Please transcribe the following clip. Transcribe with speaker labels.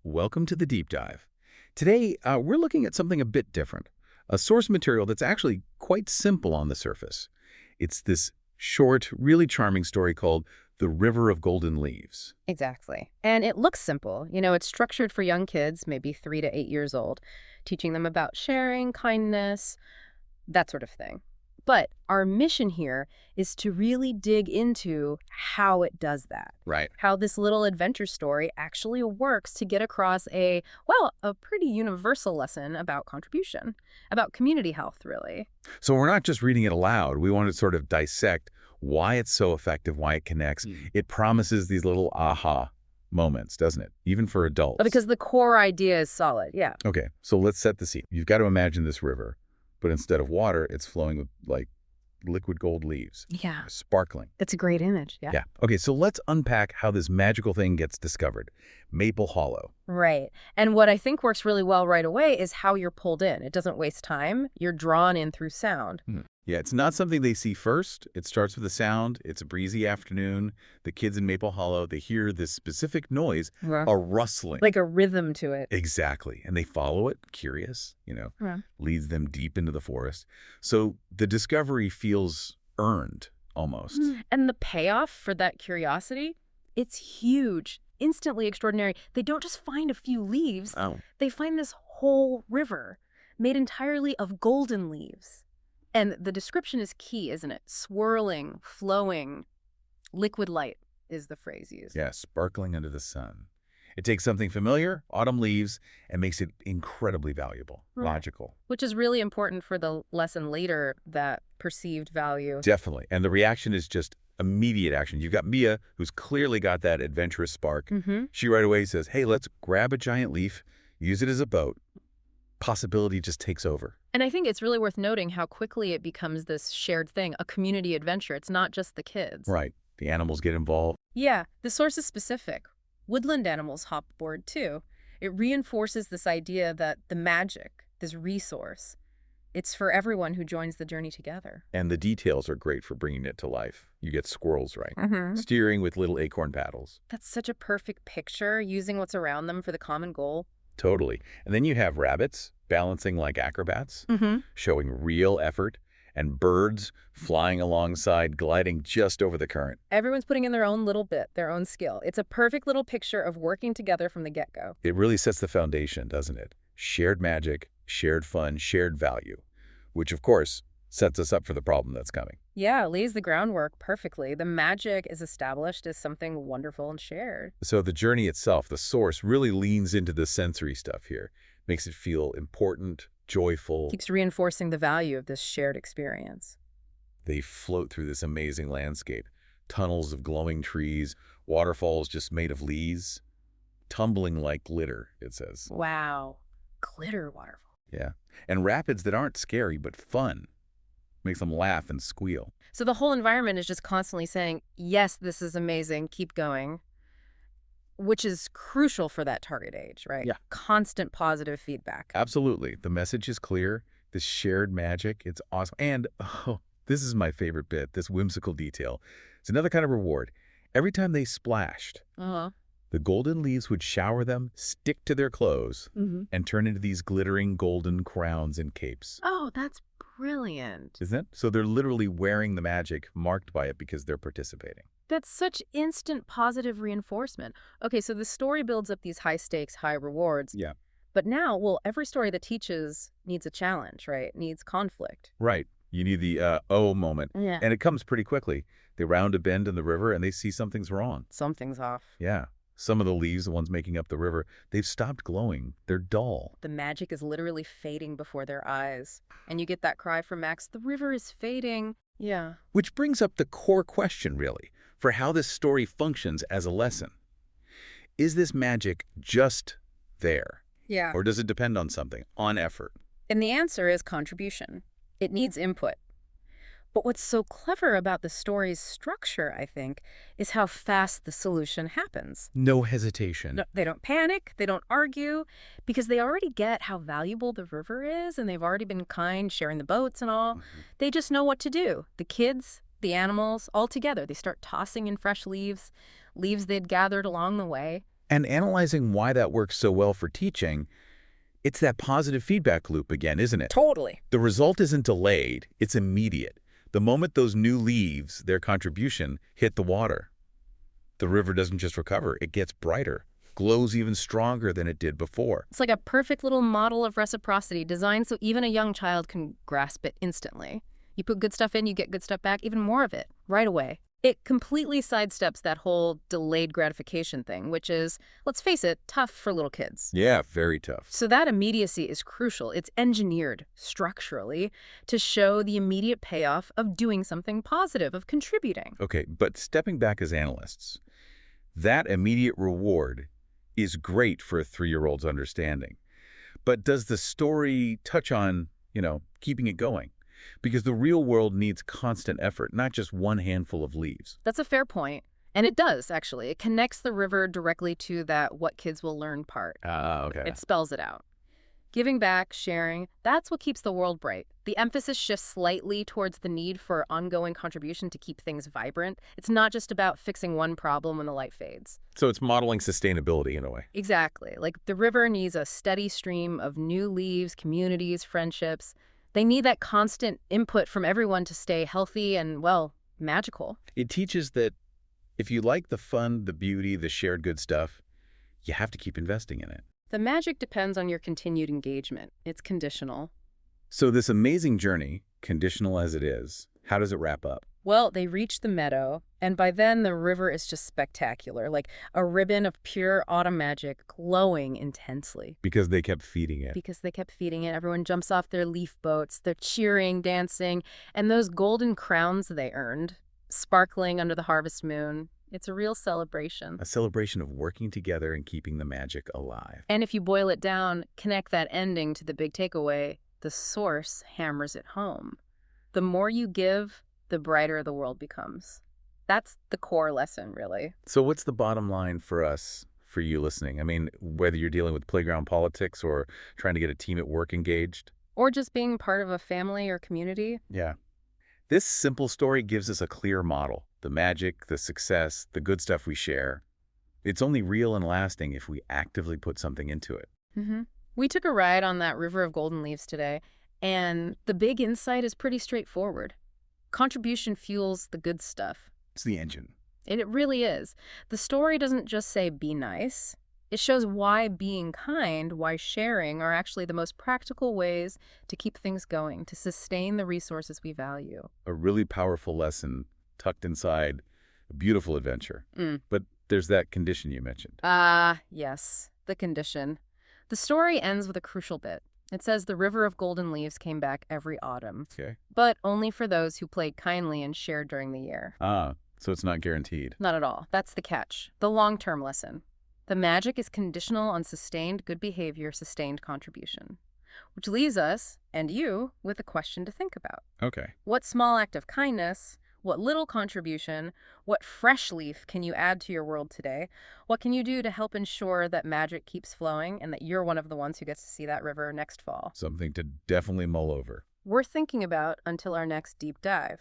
Speaker 1: Welcome to the deep dive. Today, we're looking at something a bit different, a source material that's actually quite simple on the surface. It's this short, really charming story called The River of Golden Leaves.
Speaker 2: Exactly. And it looks simple. It's structured for young kids, maybe 3 to 8 years old, teaching them about sharing, kindness, that sort of thing. But our mission here is to really dig into how it does that.
Speaker 1: Right.
Speaker 2: How this little adventure story actually works to get across a pretty universal lesson about contribution, about community health, really.
Speaker 1: So we're not just reading it aloud. We want to sort of dissect why it's so effective, why it connects. It promises these little aha moments, doesn't it? Even for adults.
Speaker 2: Because the core idea is solid, yeah.
Speaker 1: Okay, so let's set the scene. You've got to imagine this river, but instead of water, it's flowing with, like, liquid gold leaves.
Speaker 2: Yeah.
Speaker 1: Sparkling.
Speaker 2: It's a great image, yeah.
Speaker 1: Yeah. Okay, so let's unpack how this magical thing gets discovered. Maple Hollow.
Speaker 2: Right. And what I think works really well right away is how you're pulled in. It doesn't waste time. You're drawn in through sound.
Speaker 1: Yeah, it's not something they see first. It starts with a sound. It's a breezy afternoon. The kids in Maple Hollow, they hear this specific noise, a rustling.
Speaker 2: Like a rhythm to it.
Speaker 1: Exactly. And they follow it, curious,
Speaker 2: Yeah.
Speaker 1: leads them deep into the forest. So the discovery feels earned, almost.
Speaker 2: And the payoff for that curiosity, it's huge, instantly extraordinary. They don't just find a few leaves.
Speaker 1: Oh.
Speaker 2: They find this whole river made entirely of golden leaves. And the description is key, isn't it? Swirling, flowing, liquid light is the phrase used.
Speaker 1: Yeah, sparkling under the sun. It takes something familiar, autumn leaves, and makes it incredibly valuable, logical.
Speaker 2: Which is really important for the lesson later, that perceived value.
Speaker 1: Definitely. And the reaction is just immediate action. You've got Mia, who's clearly got that adventurous spark. She right away says, hey, let's grab a giant leaf, use it as a boat. Possibility just takes over.
Speaker 2: And I think it's really worth noting how quickly it becomes this shared thing, a community adventure. It's not just the kids.
Speaker 1: Right. The animals get involved.
Speaker 2: Yeah, the source is specific. Woodland animals hop aboard too. It reinforces this idea that the magic, this resource, it's for everyone who joins the journey together.
Speaker 1: And the details are great for bringing it to life. You get squirrels, right? Steering with little acorn paddles.
Speaker 2: That's such a perfect picture, using what's around them for the common goal.
Speaker 1: Totally. And then you have rabbits balancing like acrobats, showing real effort, and birds flying alongside, gliding just over the current.
Speaker 2: Everyone's putting in their own little bit, their own skill. It's a perfect little picture of working together from the get-go.
Speaker 1: It really sets the foundation, doesn't it? Shared magic, shared fun, shared value, which, of course, sets us up for the problem that's coming.
Speaker 2: Yeah, it lays the groundwork perfectly. The magic is established as something wonderful and shared.
Speaker 1: So the journey itself, the source, really leans into the sensory stuff here. Makes it feel important, joyful.
Speaker 2: Keeps reinforcing the value of this shared experience.
Speaker 1: They float through this amazing landscape. Tunnels of glowing trees, waterfalls just made of leaves, tumbling like glitter, it says.
Speaker 2: Wow. Glitter waterfall.
Speaker 1: Yeah. And rapids that aren't scary, but fun. Makes them laugh and squeal.
Speaker 2: So the whole environment is just constantly saying, yes, this is amazing, keep going, which is crucial for that target age, right?
Speaker 1: Yeah.
Speaker 2: Constant positive feedback.
Speaker 1: Absolutely. The message is clear. This shared magic, it's awesome. And, oh, this is my favorite bit, this whimsical detail. It's another kind of reward. Every time they splashed, the golden leaves would shower them, stick to their clothes, and turn into these glittering golden crowns and capes.
Speaker 2: Oh, that's brilliant.
Speaker 1: Isn't it? So they're literally wearing the magic, marked by it because they're participating.
Speaker 2: That's such instant positive reinforcement. Okay, so the story builds up these high stakes, high rewards.
Speaker 1: Yeah.
Speaker 2: But now, every story that teaches needs a challenge, right? Needs conflict.
Speaker 1: Right. You need the oh moment.
Speaker 2: Yeah.
Speaker 1: And it comes pretty quickly. They round a bend in the river and they see something's wrong.
Speaker 2: Something's off.
Speaker 1: Yeah. Some of the leaves, the ones making up the river, they've stopped glowing. They're dull.
Speaker 2: The magic is literally fading before their eyes. And you get that cry from Max, the river is fading. Yeah.
Speaker 1: Which brings up the core question, really, for how this story functions as a lesson. Is this magic just there?
Speaker 2: Yeah.
Speaker 1: Or does it depend on something, on effort?
Speaker 2: And the answer is contribution. It needs input. But what's so clever about the story's structure, I think, is how fast the solution happens.
Speaker 1: No hesitation.
Speaker 2: No, they don't panic, they don't argue, because they already get how valuable the river is, and they've already been kind, sharing the boats and all. They just know what to do. The kids, the animals, all together. They start tossing in fresh leaves, leaves they'd gathered along the way.
Speaker 1: And analyzing why that works so well for teaching, it's that positive feedback loop again, isn't it?
Speaker 2: Totally.
Speaker 1: The result isn't delayed, it's immediate. The moment those new leaves, their contribution, hit the water, the river doesn't just recover, it gets brighter, glows even stronger than it did before.
Speaker 2: It's like a perfect little model of reciprocity designed so even a young child can grasp it instantly. You put good stuff in, you get good stuff back, even more of it, right away. It completely sidesteps that whole delayed gratification thing, which is, let's face it, tough for little kids.
Speaker 1: Yeah, very tough.
Speaker 2: So that immediacy is crucial. It's engineered structurally to show the immediate payoff of doing something positive, of contributing.
Speaker 1: Okay, but stepping back as analysts, that immediate reward is great for a 3-year-old's understanding. But does the story touch on, keeping it going? Because the real world needs constant effort, not just one handful of leaves.
Speaker 2: That's a fair point. And it does, actually. It connects the river directly to that what kids will learn part.
Speaker 1: Okay.
Speaker 2: It spells it out. Giving back, sharing, that's what keeps the world bright. The emphasis shifts slightly towards the need for ongoing contribution to keep things vibrant. It's not just about fixing one problem when the light fades.
Speaker 1: So it's modeling sustainability in a way.
Speaker 2: Exactly. Like the river needs a steady stream of new leaves, communities, friendships. They need that constant input from everyone to stay healthy and, well, magical.
Speaker 1: It teaches that if you like the fun, the beauty, the shared good stuff, you have to keep investing in it.
Speaker 2: The magic depends on your continued engagement. It's conditional.
Speaker 1: So this amazing journey, conditional as it is, how does it wrap up?
Speaker 2: Well, they reach the meadow, and by then the river is just spectacular, like a ribbon of pure autumn magic glowing intensely.
Speaker 1: Because they kept feeding it.
Speaker 2: Because they kept feeding it. Everyone jumps off their leaf boats, they're cheering, dancing, and those golden crowns they earned, sparkling under the harvest moon. It's a real celebration.
Speaker 1: A celebration of working together and keeping the magic alive.
Speaker 2: And if you boil it down, connect that ending to the big takeaway, the source hammers it home. The more you give, the brighter the world becomes. That's the core lesson, really.
Speaker 1: So what's the bottom line for us, for you listening? I mean, whether you're dealing with playground politics or trying to get a team at work engaged?
Speaker 2: Or just being part of a family or community.
Speaker 1: Yeah. This simple story gives us a clear model. The magic, the success, the good stuff we share. It's only real and lasting if we actively put something into it.
Speaker 2: We took a ride on that river of golden leaves today, and the big insight is pretty straightforward. Contribution fuels the good stuff.
Speaker 1: It's the engine.
Speaker 2: It really is. The story doesn't just say be nice. It shows why being kind, why sharing are actually the most practical ways to keep things going, to sustain the resources we value.
Speaker 1: A really powerful lesson tucked inside a beautiful adventure. But there's that condition you mentioned.
Speaker 2: Yes, the condition. The story ends with a crucial bit. It says the river of golden leaves came back every autumn.
Speaker 1: Okay.
Speaker 2: But only for those who played kindly and shared during the year.
Speaker 1: So it's not guaranteed.
Speaker 2: Not at all. That's the catch. The long-term lesson. The magic is conditional on sustained good behavior, sustained contribution. Which leaves us, and you, with a question to think about.
Speaker 1: Okay.
Speaker 2: What small act of kindness, what little contribution, what fresh leaf can you add to your world today? What can you do to help ensure that magic keeps flowing and that you're one of the ones who gets to see that river next fall?
Speaker 1: Something to definitely mull over.
Speaker 2: Worth thinking about until our next deep dive.